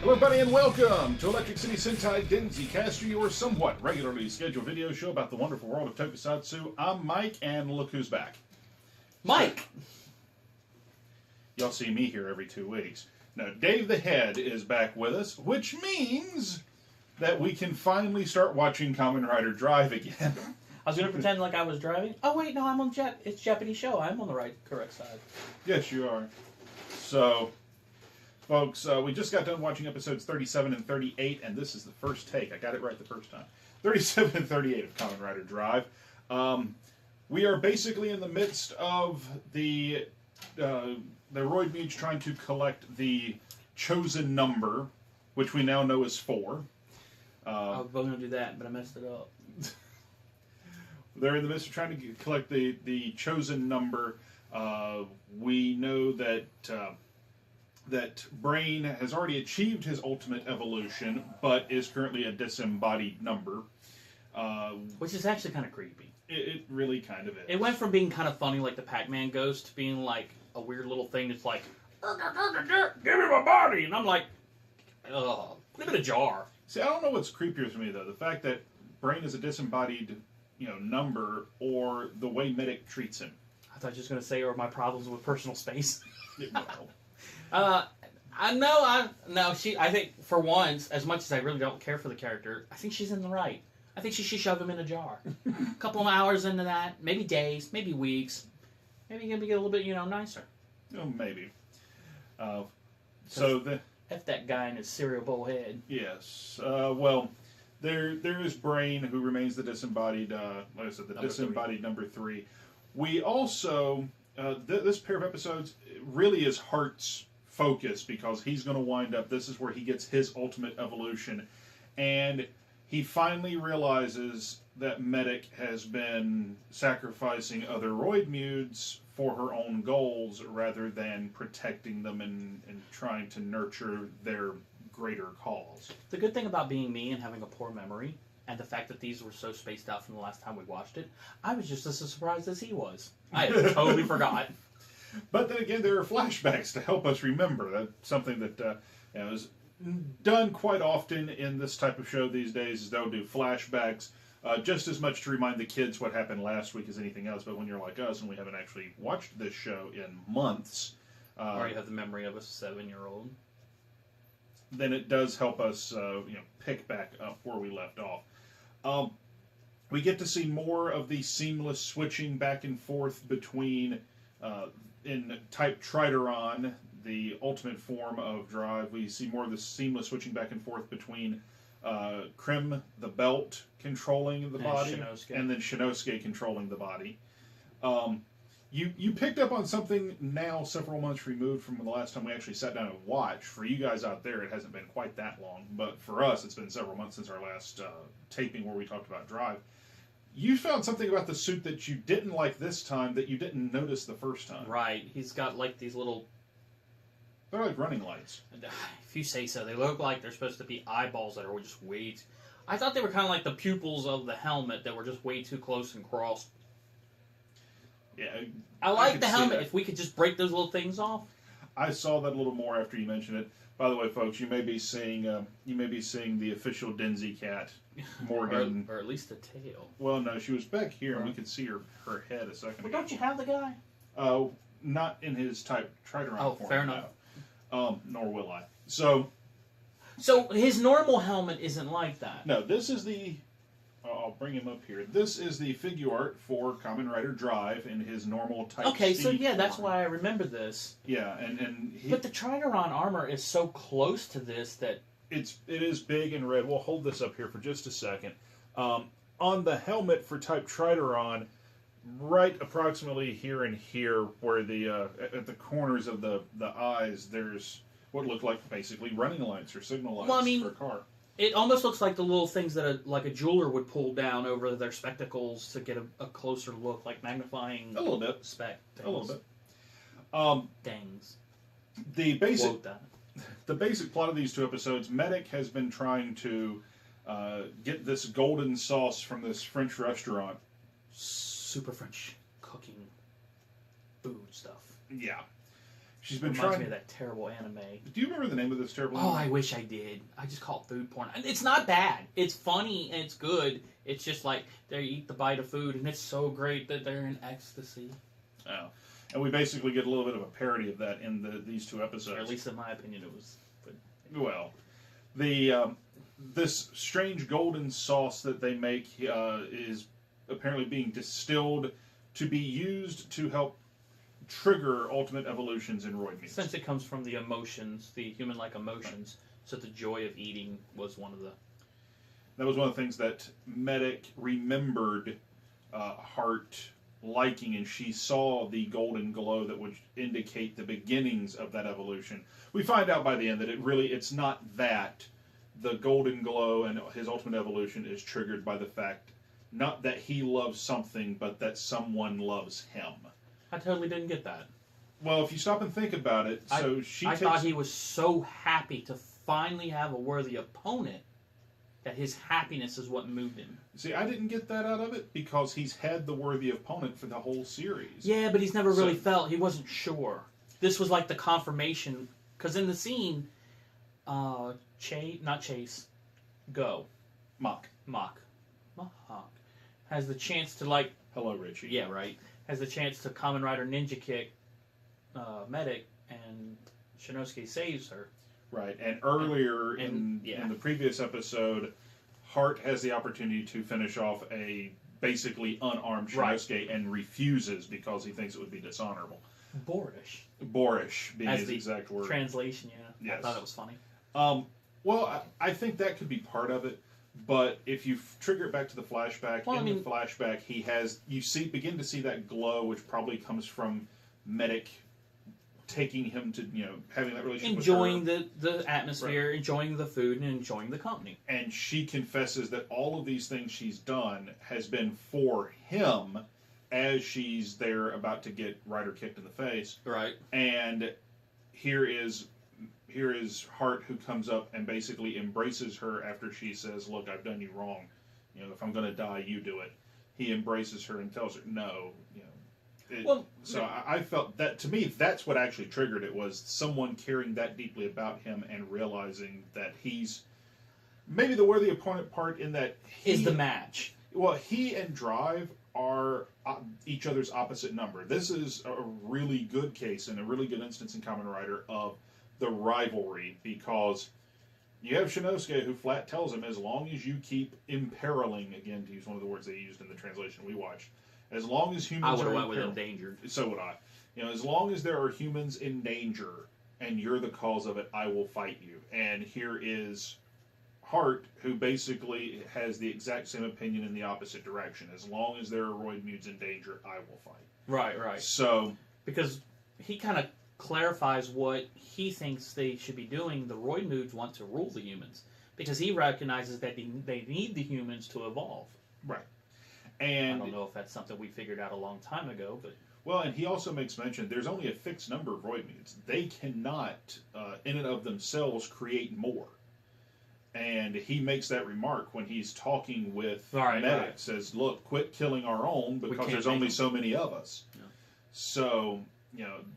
Hello everybody and welcome to Electric City Sentai Denzicaster, your somewhat regularly scheduled video show about the wonderful world of Tokusatsu. I'm Mike, and look who's back. Mike! Y'all see me here every 2 weeks. Now, Dave the Head is back with us, which means that we can finally start watching Kamen Rider Drive again. I was going to pretend like I was driving. Oh wait, no, I'm on it's a Japanese show. I'm on the correct side. Yes, you are. So, folks, we just got done watching episodes 37 and 38, and this is the first take. I got it right the first time. 37 and 38 of Kamen Rider Drive. We are basically in the midst of the Roid Mage trying to collect the chosen number, which we now know is 4. I was going to do that, but I messed it up. They're in the midst of trying to collect the chosen number. We know that that Brain has already achieved his ultimate evolution, but is currently a disembodied number. Which is actually kind of creepy. It really kind of is. It went from being kind of funny, like the Pac-Man ghost, to being like a weird little thing that's like, give me my body! And I'm like, ugh, put him in a jar. See, I don't know what's creepier to me, though. The fact that Brain is a disembodied number, or the way Medic treats him. I thought you were just going to say, or my problems with personal space. Well. I think, for once, as much as I really don't care for the character, I think she's in the right. I think she should shove him in a jar. A couple of hours into that, maybe days, maybe weeks. Maybe he'll get a little bit, nicer. Oh, maybe. F that guy in his cereal bowl head. Yes. Well, there is Brain, who remains the disembodied, like I said, the disembodied number 3. We also, this pair of episodes really is Heart's focus, because he's going to wind up, this is where he gets his ultimate evolution, and he finally realizes that Medic has been sacrificing other Roid Mudes for her own goals, rather than protecting them and trying to nurture their greater cause. The good thing about being me and having a poor memory, and the fact that these were so spaced out from the last time we watched it, I was just as surprised as he was. I totally forgot. But then again, there are flashbacks to help us remember. That's something that is done quite often in this type of show these days, is they'll do flashbacks just as much to remind the kids what happened last week as anything else. But when you're like us and we haven't actually watched this show in months... or you have the memory of a 7-year-old. Then it does help us pick back up where we left off. We get to see more of the seamless switching back and forth between... in Type Trideron, the ultimate form of Drive, we see more of the seamless switching back and forth between Krim, the belt, controlling the body, and then Shinosuke controlling the body. You picked up on something now several months removed from the last time we actually sat down and watched. For you guys out there, it hasn't been quite that long, but for us, it's been several months since our last taping where we talked about Drive. You found something about the suit that you didn't like this time that you didn't notice the first time. Right. He's got like these little... They're like running lights. If you say so. They look like they're supposed to be eyeballs that are just way too... I thought they were kind of like the pupils of the helmet that were just way too close and crossed. Yeah. I like the helmet. If we could just break those little things off. I saw that a little more after you mentioned it. By the way, folks, you may be seeing the official Denzi cat, Morgan, or at least the tail. Well, no, she was back here, and we could see her head a second ago. Don't you have the guy? Not in his Type Trideron form. Oh, fair enough. No. Nor will I. So his normal helmet isn't like that. No, this is the... I'll bring him up here. This is the figure art for Kamen Rider Drive in his normal Type Okay, C so yeah, form. that's why I remember this. Yeah, but the Trideron armor is so close to this that... It is big and red. We'll hold this up here for just a second. On the helmet for Type Trideron, right approximately here and here, where at the corners of the eyes, there's what look like basically running lights or signal lights for a car. It almost looks like the little things that a jeweler would pull down over their spectacles to get a closer look, like magnifying... A little bit. Spectacles. A little bit. Dings. The basic plot of these 2 episodes, Medic has been trying to get this golden sauce from this French restaurant. Super French cooking food stuff. Yeah. She's been Reminds trying. me of that terrible anime. Do you remember the name of this terrible? Oh, anime? I wish I did. I just call it food porn. And it's not bad. It's funny and it's good. It's just like they eat the bite of food, and it's so great that they're in ecstasy. Oh. And we basically get a little bit of a parody of that in these two episodes. Or at least in my opinion, it was. But... Well, the this strange golden sauce that they make is apparently being distilled to be used to help trigger ultimate evolutions in roid mutants. Since it comes from the emotions, the human-like emotions, so the joy of eating was one of the... That was one of the things that Medic remembered Hart liking, and she saw the golden glow that would indicate the beginnings of that evolution. We find out by the end that it's not that. The golden glow and his ultimate evolution is triggered by the fact, not that he loves something, but that someone loves him. I totally didn't get that. Well, if you stop and think about it, I thought he was so happy to finally have a worthy opponent that his happiness is what moved him. See, I didn't get that out of it because he's had the worthy opponent for the whole series. Yeah, but he's never really felt, he wasn't sure. This was like the confirmation, because in the scene, Mock has the chance to like... Hello, Richie. Yeah, right. Has the chance to Kamen Rider Ninja Kick Medic, and Shinosuke saves her. Right, and earlier in the previous episode, Hart has the opportunity to finish off a basically unarmed Shinosuke and refuses because he thinks it would be dishonorable. Boorish being his exact word. Translation, yeah. Yes. I thought it was funny. Well, I think that could be part of it, but if you trigger it back to the flashback, the flashback you begin to see that glow, which probably comes from Medic taking him to, having that relationship enjoying with her. the atmosphere, enjoying the food, and enjoying the company. And she confesses that all of these things she's done has been for him as she's there about to get Ryder kicked in the face. Right. And here is Hart, who comes up and basically embraces her after she says, "Look, I've done you wrong. If I'm going to die, you do it." He embraces her and tells her, "No, I felt that, to me, that's what actually triggered it, was someone caring that deeply about him and realizing that he's maybe the worthy opponent part in that is the match. Well, he and Drive are each other's opposite number. This is a really good case and a really good instance in Kamen Rider of the rivalry, because you have Shinosuke who flat tells him, as long as you keep imperiling, again, to use one of the words they used in the translation we watched, as long as humans are endangered. So would I. As long as there are humans in danger and you're the cause of it, I will fight you. And here is Hart, who basically has the exact same opinion in the opposite direction. As long as there are roid mutants in danger, I will fight. Right. So, because he kind of clarifies what he thinks they should be doing. The roid mutants want to rule the humans because he recognizes that they need the humans to evolve. Right. And I don't know if that's something we figured out a long time ago, but... Well, and he also makes mention there's only a fixed number of roid mutants. They cannot, in and of themselves, create more. And he makes that remark when he's talking with Medic. Says, "Look, quit killing our own because there's only so many of us." Yeah. So,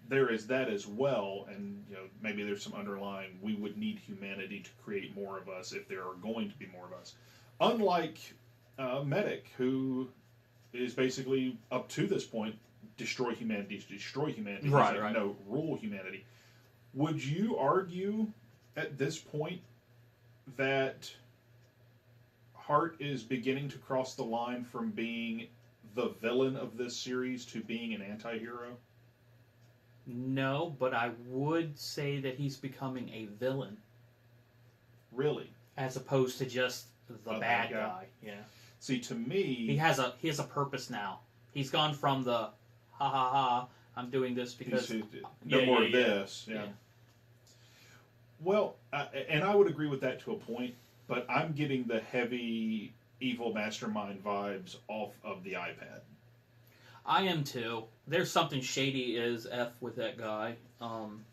there is that as well, and maybe there's some underlying, we would need humanity to create more of us if there are going to be more of us. Unlike Medic, who is basically, up to this point, destroy humanity. Right. No, rule humanity. Would you argue at this point that Hart is beginning to cross the line from being the villain of this series to being an anti-hero? No, but I would say that he's becoming a villain. Really? As opposed to just the bad guy. Yeah. See, to me... He has a purpose now. He's gone from the, I'm doing this because... No more of this. Yeah. Well, and I would agree with that to a point, but I'm getting the heavy evil mastermind vibes off of the iPad. I am too. There's something shady as F with that guy.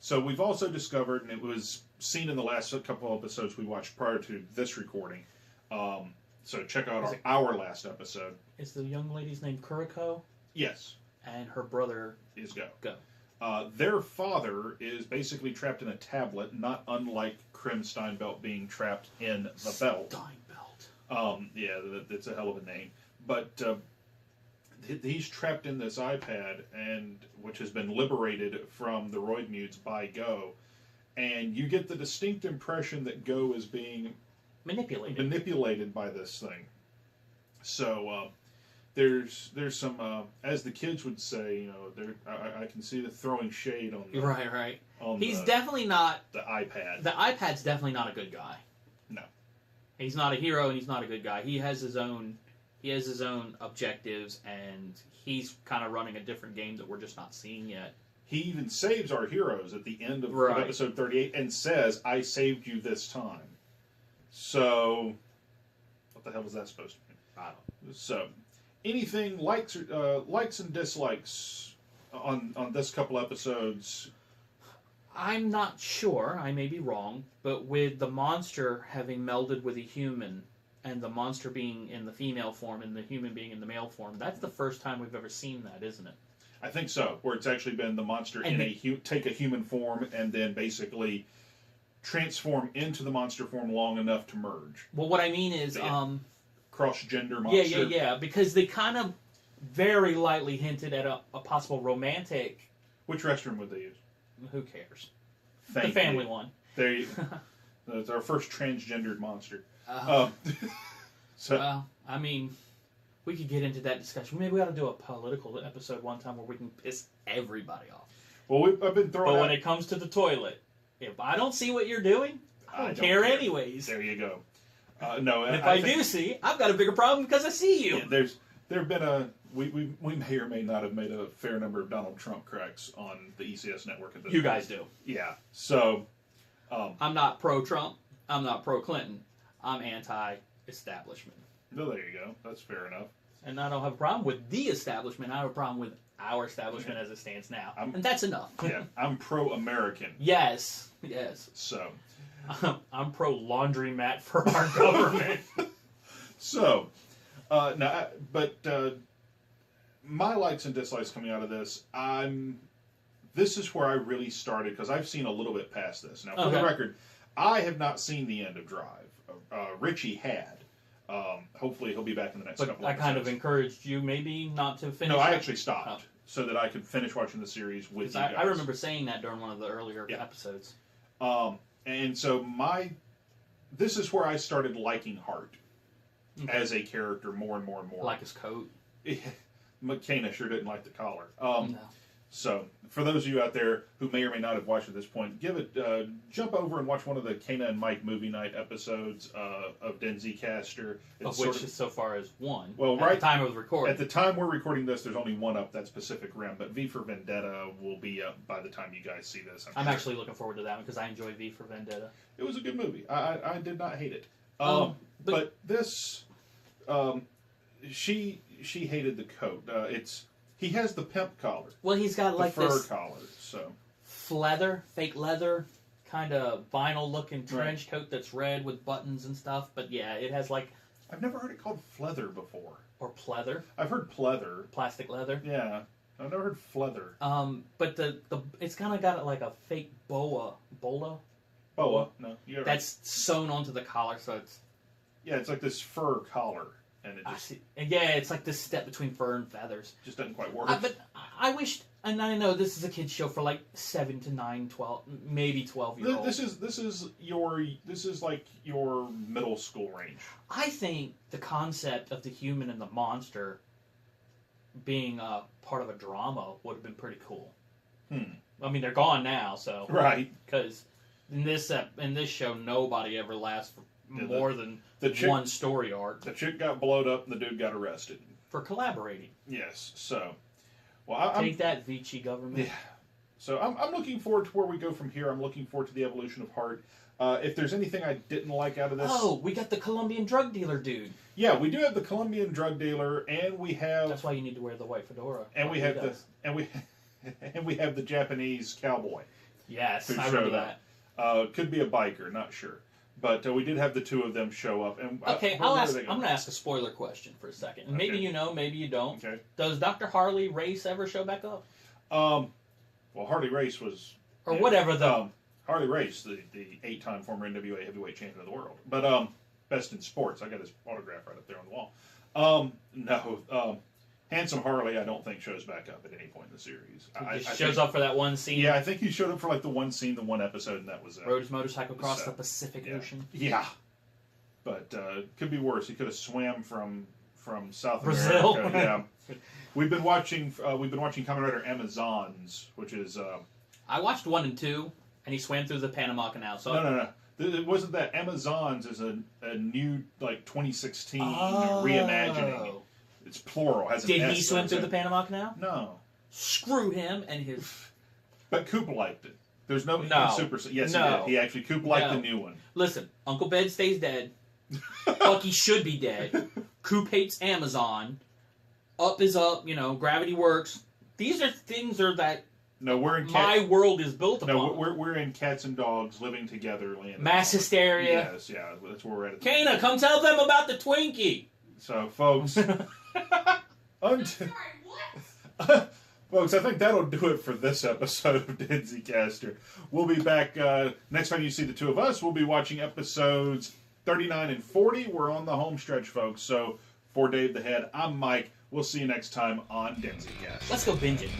So we've also discovered, and it was seen in the last couple episodes we watched prior to this recording, so check out our last episode. Is the young lady's name Kuriko? Yes. And her brother is Go. Their father is basically trapped in a tablet, not unlike Krim Steinbelt being trapped in the belt. Steinbelt. Yeah, that's a hell of a name. But he's trapped in this iPad, and which has been liberated from the Roidmutes by Go. And you get the distinct impression that Go is being manipulated by this thing. So there's some, as the kids would say, I can see the throwing shade on the right. On He's definitely not the iPad. The iPad's definitely not a good guy. No, he's not a hero, and he's not a good guy. He has his own objectives, and he's kind of running a different game that we're just not seeing yet. He even saves our heroes at the end of episode 38 and says, "I saved you this time." So, what the hell was that supposed to mean? I don't know. So, anything likes and dislikes on this couple episodes? I'm not sure. I may be wrong, but with the monster having melded with a human, and the monster being in the female form and the human being in the male form, that's the first time we've ever seen that, isn't it? I think so, where it's actually been the monster take a human form and then basically transform into the monster form long enough to merge. Well, what I mean is... cross-gender monster. Yeah, because they kind of very lightly hinted at a possible romantic... Which restroom would they use? Who cares? The family one. It's our first transgendered monster. Well, I mean... We could get into that discussion. Maybe we ought to do a political episode one time where we can piss everybody off. Well, I've been throwing. But when it comes to the toilet, if I don't see what you're doing, I don't care anyways. There you go. No, and if I do see, I've got a bigger problem because I see you. Yeah, there have been we may or may not have made a fair number of Donald Trump cracks on the ECS network at this You point. guys do. Yeah. So, I'm not pro-Trump. I'm not pro-Clinton. I'm anti-establishment. No, there you go. That's fair enough. And I don't have a problem with the establishment. I have a problem with our establishment as it stands now. And that's enough. Yeah, I'm pro-American. Yes. So. I'm pro-laundromat for our government. So, my likes and dislikes coming out of this, this is where I really started, because I've seen a little bit past this. Now, for the record, I have not seen the end of Drive. Richie had. Hopefully he'll be back in the next couple of episodes. I kind of encouraged you maybe not to finish. No, I actually stopped so that I could finish watching the series with you guys. I remember saying that during one of the earlier episodes. And so this is where I started liking Hart as a character more and more and more. Like his coat. McKenna sure didn't like the collar. No. So, for those of you out there who may or may not have watched at this point, jump over and watch one of the Kana and Mike movie night episodes of Denzicaster. Of which so far is one. Well, at the time of the recording. At the time we're recording this, there's only one up. That's Pacific Rim, but V for Vendetta will be up by the time you guys see this. I'm actually looking forward to that one because I enjoy V for Vendetta. It was a good movie. I did not hate it. But this, she hated the coat. He has the pimp collar. Well, he's got like the fur this collar, so fake leather, kind of vinyl-looking trench coat that's red with buttons and stuff. But yeah, it has like I've never heard it called fleather before. Or pleather. I've heard pleather. Plastic leather. Yeah, I've never heard fleather. But it's kind of got like a fake boa. No, you're that's sewn onto the collar, so it's it's like this fur collar. And it just, it's like this step between fur and feathers. Just doesn't quite work. But I wished, and I know this is a kid's show for like 7 to 9, 12, maybe 12-year-olds. This is like your middle school range. I think the concept of the human and the monster being part of a drama would have been pretty cool. I mean, they're gone now, so right. Because in this show, nobody ever lasts for more than one story arc. The chick got blowed up and the dude got arrested. For collaborating. Yes, so... Well, Take that, Vichy government. Yeah. So I'm looking forward to where we go from here. I'm looking forward to the evolution of Hart. If there's anything I didn't like out of this... Oh, we got the Colombian drug dealer dude. Yeah, we do have the Colombian drug dealer, and we have... That's why you need to wear the white fedora. And we have we have the Japanese cowboy. Yes, I remember that. Could be a biker, not sure. But we did have the two of them show up. And okay, I'm going to ask a spoiler question for a second. Maybe you know, maybe you don't. Okay. Does Dr. Harley Race ever show back up? Well, Harley Race was... Or whatever the... Harley Race, the 8-time former NWA heavyweight champion of the world. But best in sports. I got his autograph right up there on the wall. No. Handsome Harley, I don't think shows back up at any point in the series. He shows up for that one scene. Yeah, I think he showed up for like the one scene, the one episode, and that was it. Rode his motorcycle across the Pacific Ocean. Yeah. But could be worse. He could have swam from South Brazil. America. Yeah. We've been watching Kamen Rider Amazons, which is... I watched 1 and 2, and he swam through the Panama Canal. So No. It wasn't that. Amazons is a new, like, 2016 reimagining. It's plural. Has an Did S he swim through it. the Panama Canal? No. Screw him and his... But Coop liked it. There's no... Super... Yes, no. he did. He actually... Coop liked the new one. Listen, Uncle Ben stays dead. Bucky should be dead. Coop hates Amazon. Up is up. Gravity works. These are things that... No, we're in... My world is built upon. No, we're in Cats and Dogs living together. Mass hysteria. Yes, yeah. That's where we're at. Kana, come tell them about the Twinkie. So, folks... Folks, I think that'll do it for this episode of Denzicaster. We'll be back next time you see the two of us. We'll be watching episodes 39 and 40. We're on the home stretch, folks. So, for Dave the Head, I'm Mike. We'll see you next time on Denzicaster. Let's go binge it.